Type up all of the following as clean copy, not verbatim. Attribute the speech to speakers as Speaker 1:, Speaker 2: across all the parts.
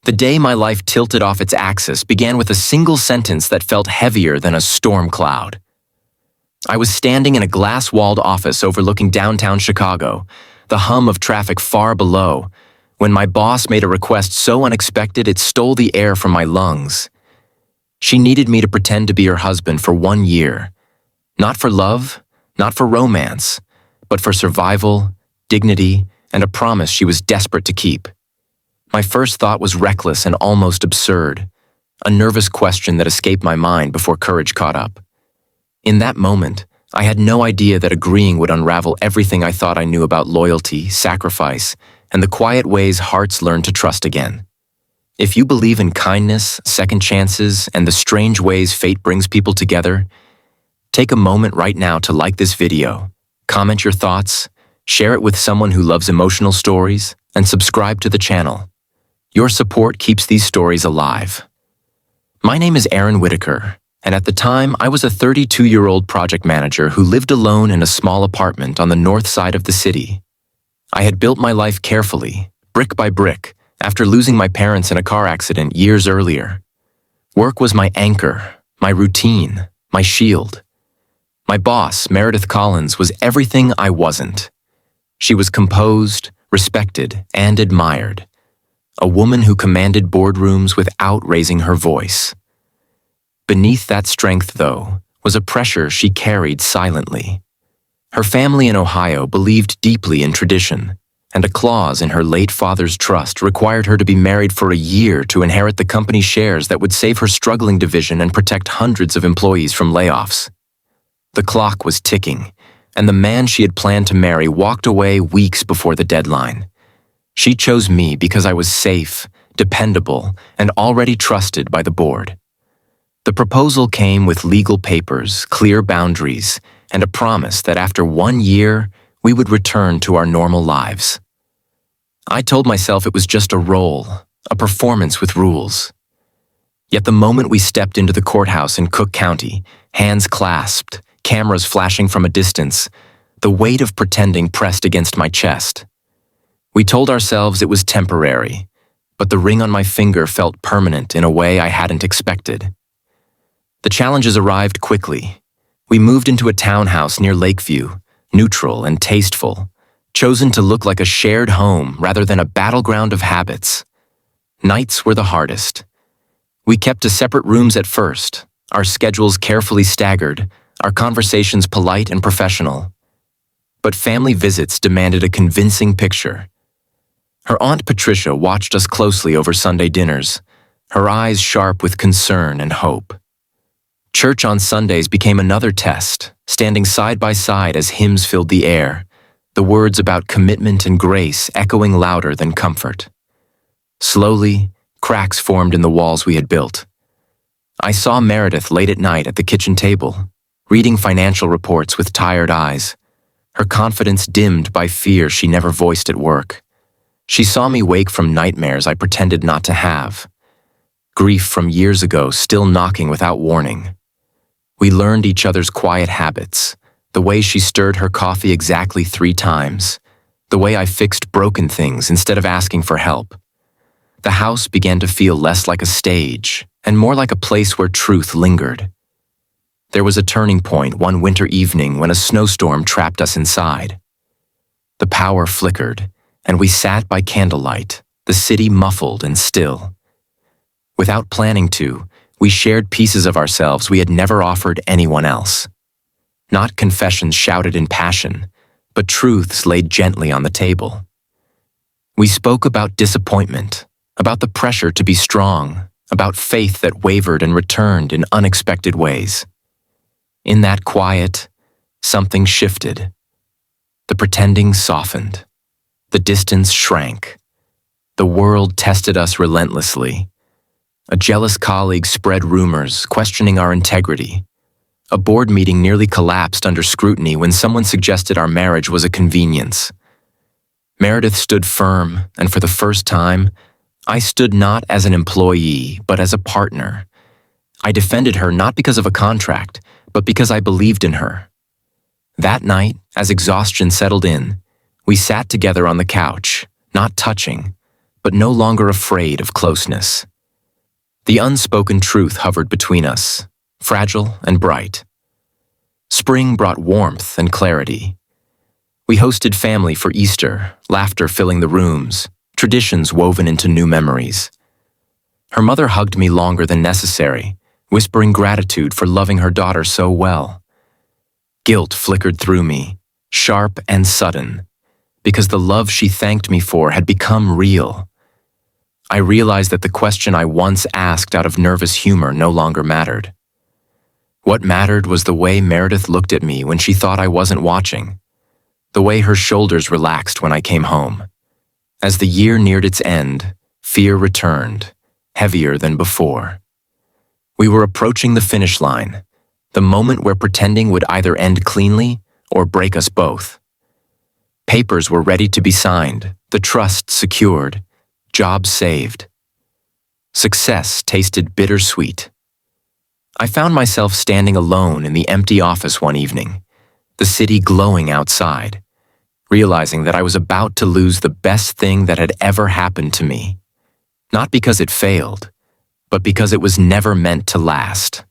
Speaker 1: The day my life tilted off its axis began with a single sentence that felt heavier than a storm cloud. I was standing in a glass-walled office overlooking downtown Chicago, the hum of traffic far below, when my boss made a request so unexpected it stole the air from my lungs. She needed me to pretend to be her husband for 1 year. Not for love, not for romance, but for survival, dignity, and a promise she was desperate to keep. My first thought was reckless and almost absurd, a nervous question that escaped my mind before courage caught up. In that moment, I had no idea that agreeing would unravel everything I thought I knew about loyalty, sacrifice, and the quiet ways hearts learn to trust again. If you believe in kindness, second chances, and the strange ways fate brings people together, take a moment right now to like this video, comment your thoughts, share it with someone who loves emotional stories, and subscribe to the channel. Your support keeps these stories alive. My name is Aaron Whitaker, and at the time I was a 32-year-old project manager who lived alone in a small apartment on the north side of the city. I had built my life carefully, brick by brick, after losing my parents in a car accident years earlier. Work was my anchor, my routine, my shield. My boss, Meredith Collins, was everything I wasn't. She was composed, respected, and admired. A woman who commanded boardrooms without raising her voice. Beneath that strength, though, was a pressure she carried silently. Her family in Ohio believed deeply in tradition, and a clause in her late father's trust required her to be married for a year to inherit the company shares that would save her struggling division and protect hundreds of employees from layoffs. The clock was ticking, and the man she had planned to marry walked away weeks before the deadline. She chose me because I was safe, dependable, and already trusted by the board. The proposal came with legal papers, clear boundaries, and a promise that after 1 year, we would return to our normal lives. I told myself it was just a role, a performance with rules. Yet the moment we stepped into the courthouse in Cook County, hands clasped, cameras flashing from a distance, the weight of pretending pressed against my chest. We told ourselves it was temporary, but the ring on my finger felt permanent in a way I hadn't expected. The challenges arrived quickly. We moved into a townhouse near Lakeview, neutral and tasteful, chosen to look like a shared home rather than a battleground of habits. Nights were the hardest. We kept to separate rooms at first, our schedules carefully staggered, our conversations polite and professional. But family visits demanded a convincing picture. Her Aunt Patricia watched us closely over Sunday dinners, her eyes sharp with concern and hope. Church on Sundays became another test, standing side by side as hymns filled the air, the words about commitment and grace echoing louder than comfort. Slowly, cracks formed in the walls we had built. I saw Meredith late at night at the kitchen table, reading financial reports with tired eyes, her confidence dimmed by fear she never voiced at work. She saw me wake from nightmares I pretended not to have. Grief from years ago still knocking without warning. We learned each other's quiet habits, the way she stirred her coffee exactly 3 times, the way I fixed broken things instead of asking for help. The house began to feel less like a stage and more like a place where truth lingered. There was a turning point one winter evening when a snowstorm trapped us inside. The power flickered, and we sat by candlelight, the city muffled and still. Without planning to, we shared pieces of ourselves we had never offered anyone else. Not confessions shouted in passion, but truths laid gently on the table. We spoke about disappointment, about the pressure to be strong, about faith that wavered and returned in unexpected ways. In that quiet, something shifted. The pretending softened. The distance shrank. The world tested us relentlessly. A jealous colleague spread rumors, questioning our integrity. A board meeting nearly collapsed under scrutiny when someone suggested our marriage was a convenience. Meredith stood firm, and for the first time, I stood not as an employee, but as a partner. I defended her not because of a contract, but because I believed in her. That night, as exhaustion settled in, we sat together on the couch, not touching, but no longer afraid of closeness. The unspoken truth hovered between us, fragile and bright. Spring brought warmth and clarity. We hosted family for Easter, laughter filling the rooms, traditions woven into new memories. Her mother hugged me longer than necessary, whispering gratitude for loving her daughter so well. Guilt flickered through me, sharp and sudden, because the love she thanked me for had become real. I realized that the question I once asked out of nervous humor no longer mattered. What mattered was the way Meredith looked at me when she thought I wasn't watching, the way her shoulders relaxed when I came home. As the year neared its end, fear returned, heavier than before. We were approaching the finish line, the moment where pretending would either end cleanly or break us both. Papers were ready to be signed, the trust secured, jobs saved. Success tasted bittersweet. I found myself standing alone in the empty office one evening, the city glowing outside, realizing that I was about to lose the best thing that had ever happened to me. Not because it failed, but because it was never meant to last.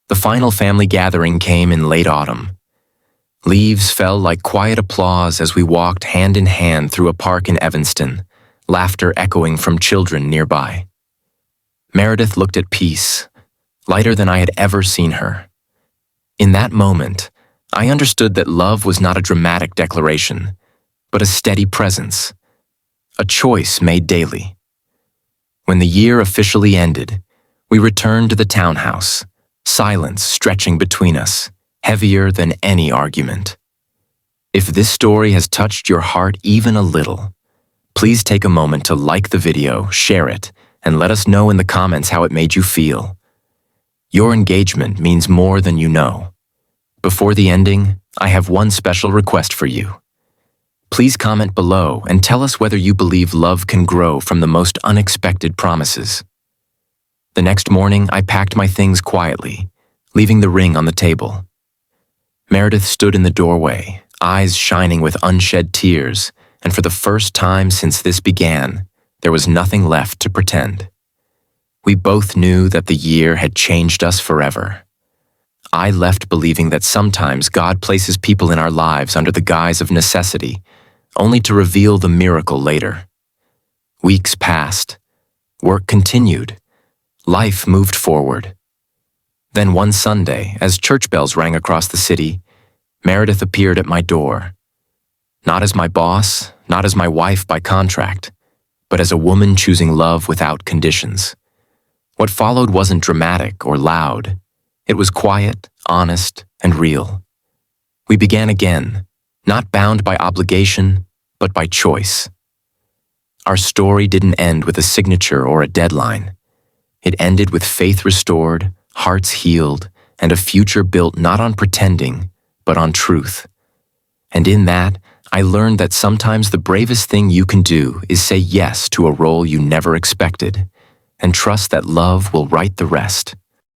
Speaker 1: The final family gathering came in late autumn. Leaves fell like quiet applause as we walked hand in hand through a park in Evanston, laughter echoing from children nearby. Meredith looked at peace, lighter than I had ever seen her. In that moment, I understood that love was not a dramatic declaration, but a steady presence, a choice made daily. When the year officially ended, we returned to the townhouse, silence stretching between us, heavier than any argument. If this story has touched your heart even a little, please take a moment to like the video, share it, and let us know in the comments how it made you feel. Your engagement means more than you know. Before the ending, I have one special request for you. Please comment below and tell us whether you believe love can grow from the most unexpected promises. The next morning, I packed my things quietly, leaving the ring on the table. Meredith stood in the doorway, eyes shining with unshed tears, and for the first time since this began, there was nothing left to pretend. We both knew that the year had changed us forever. I left believing that sometimes God places people in our lives under the guise of necessity, only to reveal the miracle later. Weeks passed. Work continued. Life moved forward. Then one Sunday, as church bells rang across the city, Meredith appeared at my door. Not as my boss, not as my wife by contract, but as a woman choosing love without conditions. What followed wasn't dramatic or loud. It was quiet, honest, and real. We began again, not bound by obligation, but by choice. Our story didn't end with a signature or a deadline. It ended with faith restored, hearts healed, and a future built not on pretending, but on truth. And in that, I learned that sometimes the bravest thing you can do is say yes to a role you never expected, and trust that love will write the rest.